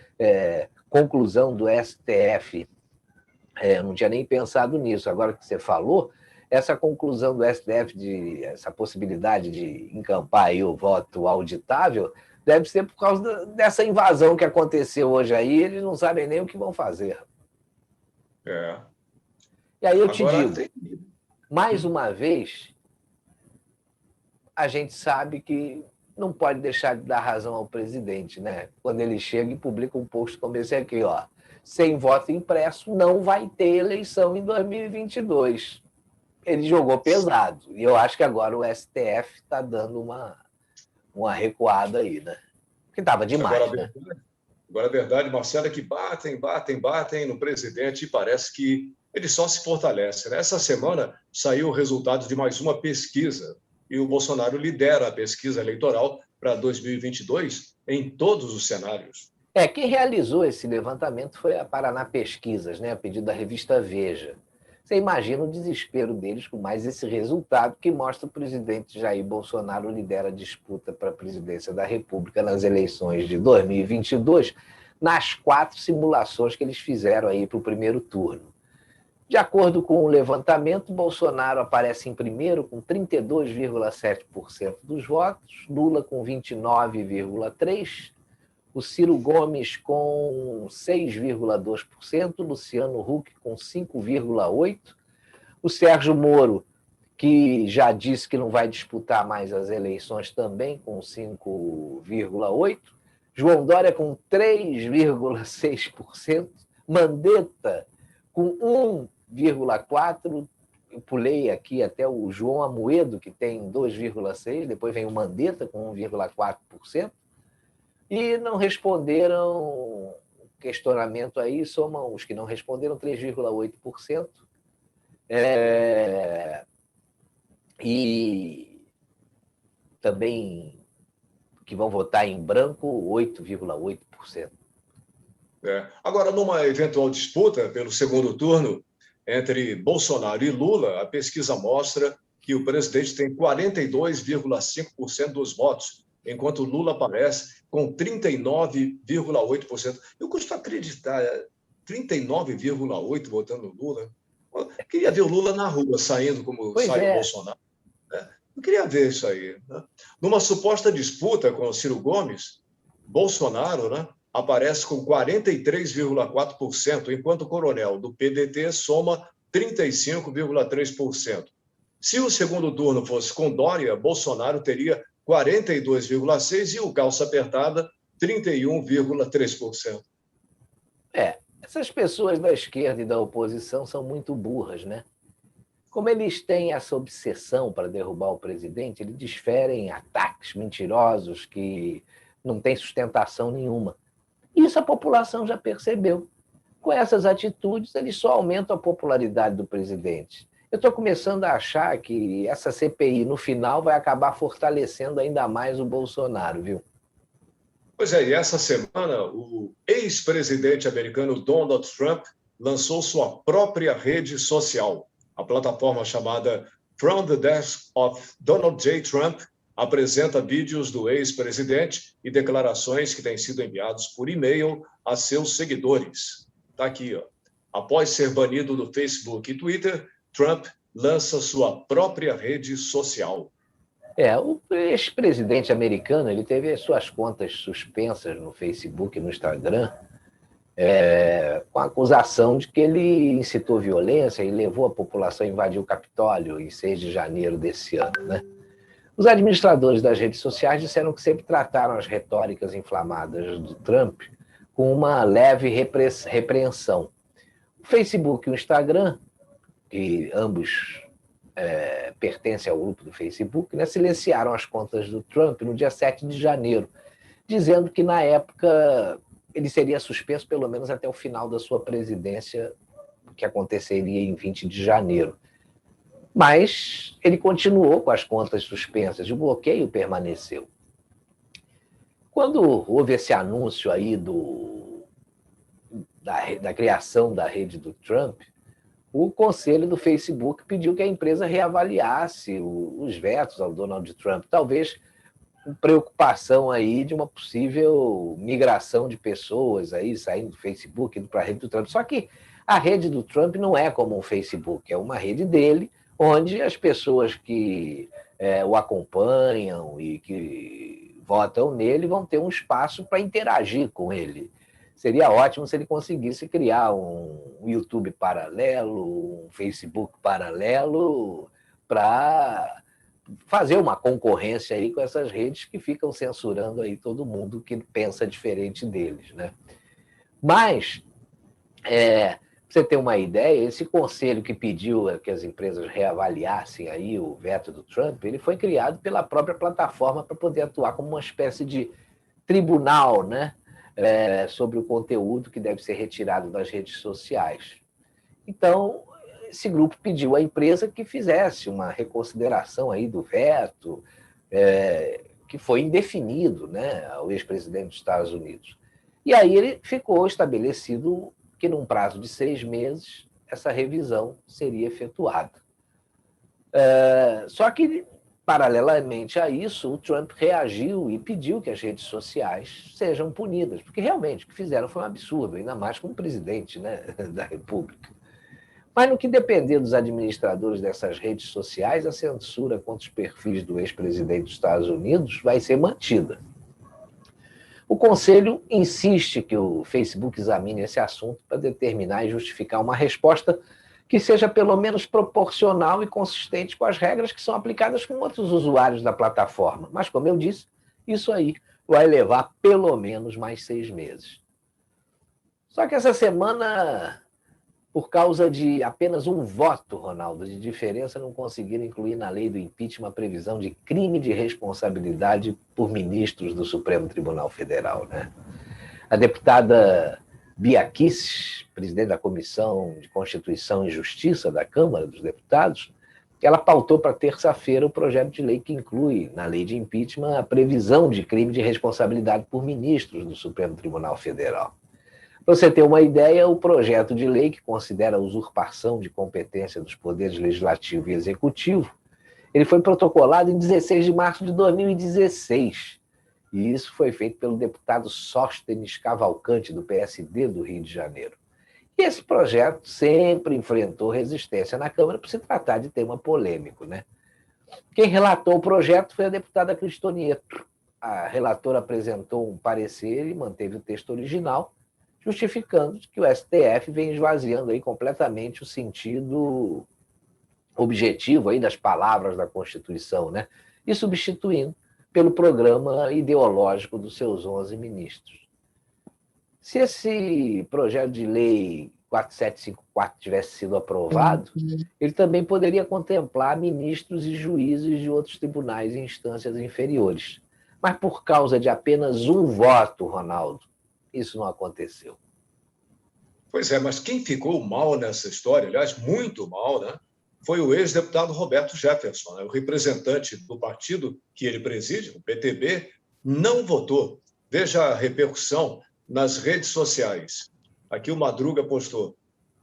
conclusão do STF, eu não tinha nem pensado nisso, agora que você falou, essa conclusão do STF, essa possibilidade de encampar aí o voto auditável, deve ser por causa dessa invasão que aconteceu hoje aí, eles não sabem nem o que vão fazer. E aí eu te digo, mais uma vez, a gente sabe que não pode deixar de dar razão ao presidente, né? Quando ele chega e publica um post como esse aqui, ó, sem voto impresso não vai ter eleição em 2022. Ele jogou pesado. E eu acho que agora o STF está dando uma recuada aí, né? Porque estava demais, Agora, a verdade, Marcelo, é que batem no presidente e parece que ele só se fortalece, né? Essa semana saiu o resultado de mais uma pesquisa e o Bolsonaro lidera a pesquisa eleitoral para 2022 em todos os cenários. Quem realizou esse levantamento foi a Paraná Pesquisas, né? A pedido da revista Veja. Você imagina o desespero deles com mais esse resultado que mostra o presidente Jair Bolsonaro lidera a disputa para a presidência da República nas eleições de 2022, nas 4 simulações que eles fizeram aí para o primeiro turno. De acordo com o levantamento, Bolsonaro aparece em primeiro com 32,7% dos votos, Lula com 29,3%, o Ciro Gomes com 6,2%, Luciano Huck com 5,8%, o Sérgio Moro, que já disse que não vai disputar mais as eleições, também com 5,8%, João Dória com 3,6%, Mandetta com 1,4%, eu pulei aqui até o João Amoedo, que tem 2,6%, depois vem o Mandetta com 1,4%, e não responderam questionamento aí, somam os que não responderam 3,8%. E também que vão votar em branco, 8,8%. Agora, numa eventual disputa pelo segundo turno entre Bolsonaro e Lula, a pesquisa mostra que o presidente tem 42,5% dos votos, enquanto Lula aparece com 39,8%. Eu custo acreditar, 39,8% votando Lula. Eu queria ver o Lula na rua, saindo como Pois sai o é. Bolsonaro. Né? Eu queria ver isso aí. Né? Numa suposta disputa com o Ciro Gomes, Bolsonaro, né, aparece com 43,4%, enquanto o coronel do PDT soma 35,3%. Se o segundo turno fosse com Dória, Bolsonaro teria 42,6% e o calça apertada 31,3%. Essas pessoas da esquerda e da oposição são muito burras, né? Como eles têm essa obsessão para derrubar o presidente, eles desferem ataques mentirosos que não têm sustentação nenhuma. Isso a população já percebeu. Com essas atitudes, eles só aumentam a popularidade do presidente. Eu estou começando a achar que essa CPI, no final, vai acabar fortalecendo ainda mais o Bolsonaro, viu? Pois é, e essa semana o ex-presidente americano Donald Trump lançou sua própria rede social. A plataforma chamada From the Desk of Donald J. Trump apresenta vídeos do ex-presidente e declarações que têm sido enviados por e-mail a seus seguidores. Está aqui, ó. Após ser banido do Facebook e Twitter, Trump lança sua própria rede social. O ex-presidente americano ele teve as suas contas suspensas no Facebook e no Instagram com a acusação de que ele incitou violência e levou a população a invadir o Capitólio em 6 de janeiro desse ano, né? Os administradores das redes sociais disseram que sempre trataram as retóricas inflamadas do Trump com uma leve repreensão. O Facebook e o Instagram, que ambos pertencem ao grupo do Facebook, né, silenciaram as contas do Trump no dia 7 de janeiro, dizendo que, na época, ele seria suspenso pelo menos até o final da sua presidência, que aconteceria em 20 de janeiro. Mas ele continuou com as contas suspensas e o bloqueio permaneceu. Quando houve esse anúncio aí da criação da rede do Trump, o conselho do Facebook pediu que a empresa reavaliasse os vetos ao Donald Trump, talvez com preocupação aí de uma possível migração de pessoas aí saindo do Facebook indo para a rede do Trump. Só que a rede do Trump não é como o Facebook, é uma rede dele, onde as pessoas que o acompanham e que votam nele vão ter um espaço para interagir com ele. Seria ótimo se ele conseguisse criar um YouTube paralelo, um Facebook paralelo, para fazer uma concorrência aí com essas redes que ficam censurando aí todo mundo que pensa diferente deles, né? Mas, para você ter uma ideia, esse conselho que pediu que as empresas reavaliassem aí o veto do Trump, ele foi criado pela própria plataforma para poder atuar como uma espécie de tribunal, né? Sobre o conteúdo que deve ser retirado das redes sociais. Então, esse grupo pediu à empresa que fizesse uma reconsideração aí do veto, que foi indefinido, né, ao ex-presidente dos Estados Unidos. E aí ele ficou estabelecido que, num prazo de 6 meses, essa revisão seria efetuada. Só que, paralelamente a isso, o Trump reagiu e pediu que as redes sociais sejam punidas, porque realmente o que fizeram foi um absurdo, ainda mais como presidente, né, da República. Mas no que depender dos administradores dessas redes sociais, a censura contra os perfis do ex-presidente dos Estados Unidos vai ser mantida. O Conselho insiste que o Facebook examine esse assunto para determinar e justificar uma resposta que seja pelo menos proporcional e consistente com as regras que são aplicadas com outros usuários da plataforma. Mas, como eu disse, isso aí vai levar pelo menos mais 6 meses. Só que essa semana, por causa de apenas um voto, Ronaldo, de diferença, não conseguiram incluir na lei do impeachment a previsão de crime de responsabilidade por ministros do Supremo Tribunal Federal, né? A deputada Bia Kicis, presidente da Comissão de Constituição e Justiça da Câmara dos Deputados, ela pautou para terça-feira o projeto de lei que inclui na lei de impeachment a previsão de crime de responsabilidade por ministros do Supremo Tribunal Federal. Para você ter uma ideia, o projeto de lei que considera a usurpação de competência dos poderes legislativo e executivo, ele foi protocolado em 16 de março de 2016. E isso foi feito pelo deputado Sóstenes Cavalcante, do PSD do Rio de Janeiro. E esse projeto sempre enfrentou resistência na Câmara por se tratar de tema polêmico, né? Quem relatou o projeto foi a deputada Cristonieto. A relatora apresentou um parecer e manteve o texto original, justificando que o STF vem esvaziando aí completamente o sentido objetivo aí das palavras da Constituição, né? E substituindo pelo programa ideológico dos seus 11 ministros. Se esse projeto de lei 4754 tivesse sido aprovado, ele também poderia contemplar ministros e juízes de outros tribunais e instâncias inferiores. Mas por causa de apenas um voto, Ronaldo, isso não aconteceu. Pois é, mas quem ficou mal nessa história, aliás, muito mal, né, foi o ex-deputado Roberto Jefferson, né, o representante do partido que ele preside, o PTB, não votou. Veja a repercussão nas redes sociais. Aqui o Madruga postou,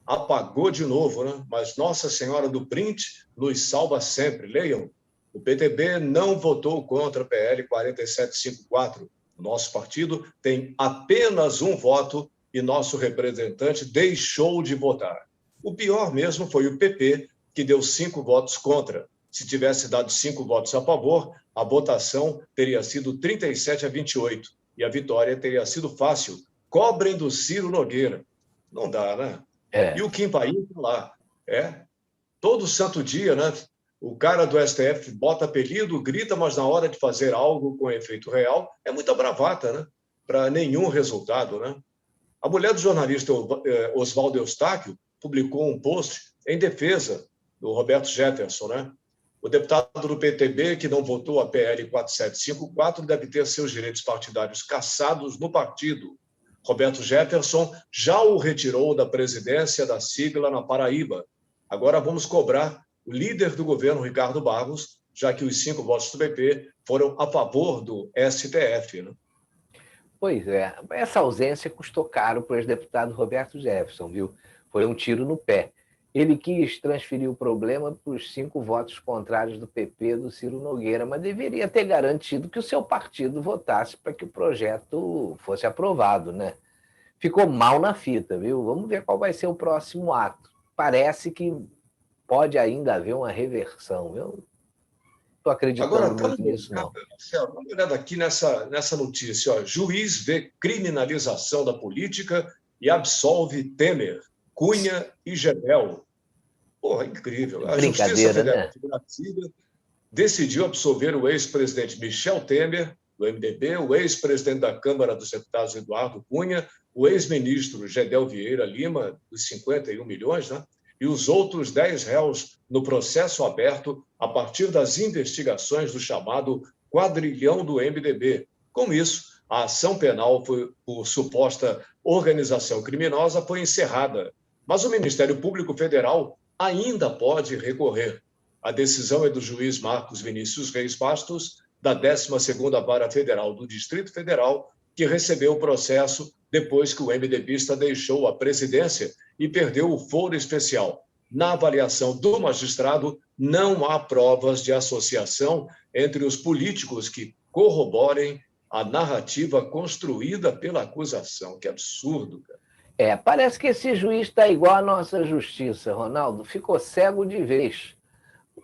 apagou de novo, né? Mas Nossa Senhora do Print nos salva sempre. Leiam, o PTB não votou contra a PL 4754. O nosso partido tem apenas um voto e nosso representante deixou de votar. O pior mesmo foi o PP, que deu 5 votos contra. Se tivesse dado 5 votos a favor, a votação teria sido 37-28 e a vitória teria sido fácil. Cobrem do Ciro Nogueira. Não dá, né? E o Kim Paim tá lá. Todo santo dia, né? O cara do STF bota apelido, grita, mas na hora de fazer algo com efeito real, é muita bravata, né? Para nenhum resultado, né? A mulher do jornalista Oswaldo Eustáquio publicou um post em defesa do Roberto Jefferson, né? O deputado do PTB, que não votou a PL 4754, deve ter seus direitos partidários cassados no partido. Roberto Jefferson já o retirou da presidência da sigla na Paraíba. Agora vamos cobrar o líder do governo, Ricardo Barros, já que os 5 votos do PP foram a favor do STF, né? Pois é, essa ausência custou caro para o ex-deputado Roberto Jefferson, viu? Foi um tiro no pé. Ele quis transferir o problema para os 5 votos contrários do PP do Ciro Nogueira, mas deveria ter garantido que o seu partido votasse para que o projeto fosse aprovado, né? Ficou mal na fita, viu? Vamos ver qual vai ser o próximo ato. Parece que pode ainda haver uma reversão. Eu estou acreditando muito nisso, não. Marcelo, dá uma olhada aqui nessa notícia. Ó. Juiz vê criminalização da política e absolve Temer, Cunha e Gebel. Porra, incrível. A Justiça Federal de Brasília decidiu absolver o ex-presidente Michel Temer, do MDB, o ex-presidente da Câmara dos Deputados, Eduardo Cunha, o ex-ministro Gedel Vieira Lima, dos 51 milhões, né? E os outros 10 réus no processo aberto a partir das investigações do chamado quadrilhão do MDB. Com isso, a ação penal por suposta organização criminosa foi encerrada. Mas o Ministério Público Federal ainda pode recorrer. A decisão é do juiz Marcos Vinícius Reis Bastos, da 12ª Vara Federal do Distrito Federal, que recebeu o processo depois que o MDBista deixou a presidência e perdeu o foro especial. Na avaliação do magistrado, não há provas de associação entre os políticos que corroborem a narrativa construída pela acusação. Que absurdo, cara. Parece que esse juiz está igual à nossa justiça, Ronaldo. Ficou cego de vez.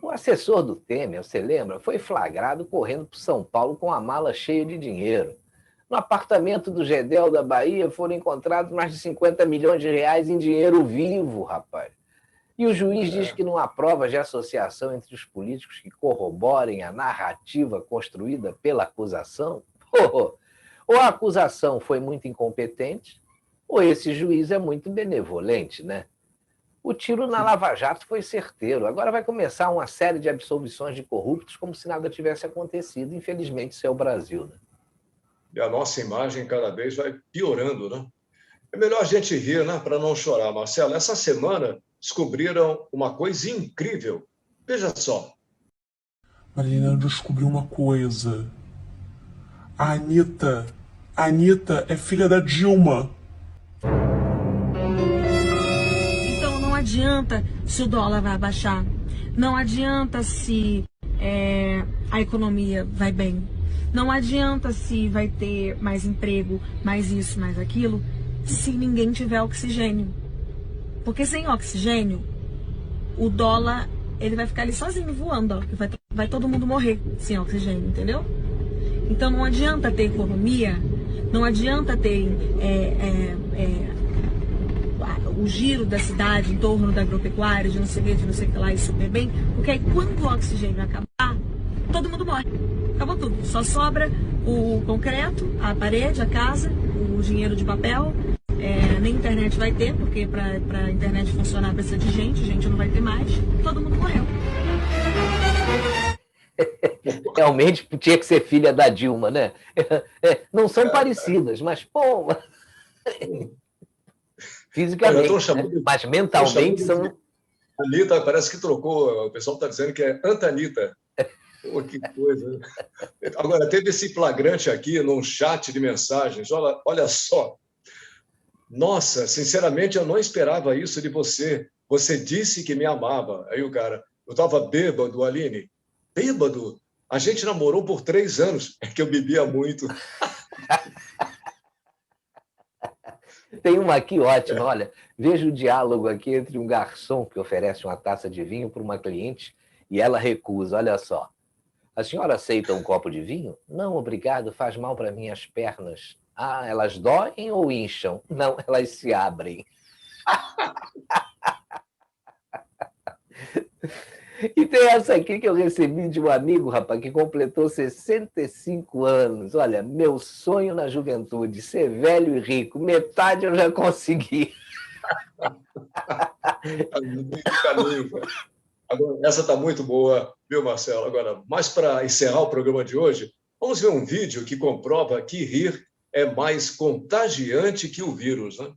O assessor do Temer, você lembra, foi flagrado correndo para São Paulo com a mala cheia de dinheiro. No apartamento do Gedel da Bahia foram encontrados mais de 50 milhões de reais em dinheiro vivo, rapaz. E o juiz diz que não há provas de associação entre os políticos que corroborem a narrativa construída pela acusação. Ou a acusação foi muito incompetente, ou esse juiz é muito benevolente, né? O tiro na Lava Jato foi certeiro. Agora vai começar uma série de absolvições de corruptos como se nada tivesse acontecido. Infelizmente, isso é o Brasil, né? E a nossa imagem cada vez vai piorando, né? É melhor a gente rir, né, para não chorar, Marcelo. Essa semana descobriram uma coisa incrível. Veja só. Marina descobriu uma coisa. A Anitta é filha da Dilma. Então não adianta se o dólar vai baixar. Não adianta se a economia vai bem. Não adianta se vai ter mais emprego, mais isso, mais aquilo, se ninguém tiver oxigênio. Porque sem oxigênio, o dólar ele vai ficar ali sozinho voando, ó, vai todo mundo morrer sem oxigênio, entendeu? Então não adianta ter economia, não adianta ter o giro da cidade em torno da agropecuária, de não sei o que lá, e super bem, porque aí quando o oxigênio acabar, todo mundo morre. Acabou tudo. Só sobra o concreto, a parede, a casa, o dinheiro de papel. Nem internet vai ter, porque para a internet funcionar precisa de gente não vai ter mais. Todo mundo morreu. Realmente tinha que ser filha da Dilma, né? Não são parecidas, mas, pô... Fisicamente, né? Mas mentalmente são... Anitta, parece que trocou, o pessoal está dizendo que é Antanita. Pô, que coisa. Agora, teve esse flagrante aqui num chat de mensagens, olha só. Nossa, sinceramente, eu não esperava isso de você. Você disse que me amava. Aí o cara, eu estava bêbado, Aline. Bêbado? A gente namorou por 3 anos. É que eu bebia muito. Tem uma aqui ótima, olha. Veja o diálogo aqui entre um garçom que oferece uma taça de vinho para uma cliente e ela recusa, olha só. A senhora aceita um copo de vinho? Não, obrigado, faz mal para minhas pernas. Ah, elas doem ou incham? Não, elas se abrem. E tem essa aqui que eu recebi de um amigo, rapaz, que completou 65 anos. Olha, meu sonho na juventude, ser velho e rico. Metade eu já consegui. Agora, essa está muito boa, viu, Marcelo? Agora, mais para encerrar o programa de hoje, vamos ver um vídeo que comprova que rir é mais contagiante que o vírus, né?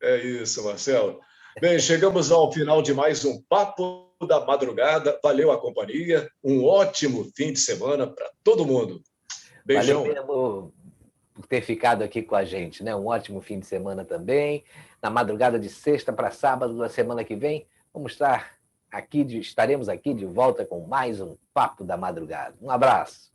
É isso, Marcelo. Bem, chegamos ao final de mais um Papo da Madrugada. Valeu a companhia. Um ótimo fim de semana para todo mundo. Beijão. Valeu mesmo por ter ficado aqui com a gente, né? Um ótimo fim de semana também. Na madrugada de sexta para sábado da semana que vem, estaremos aqui de volta com mais um Papo da Madrugada. Um abraço.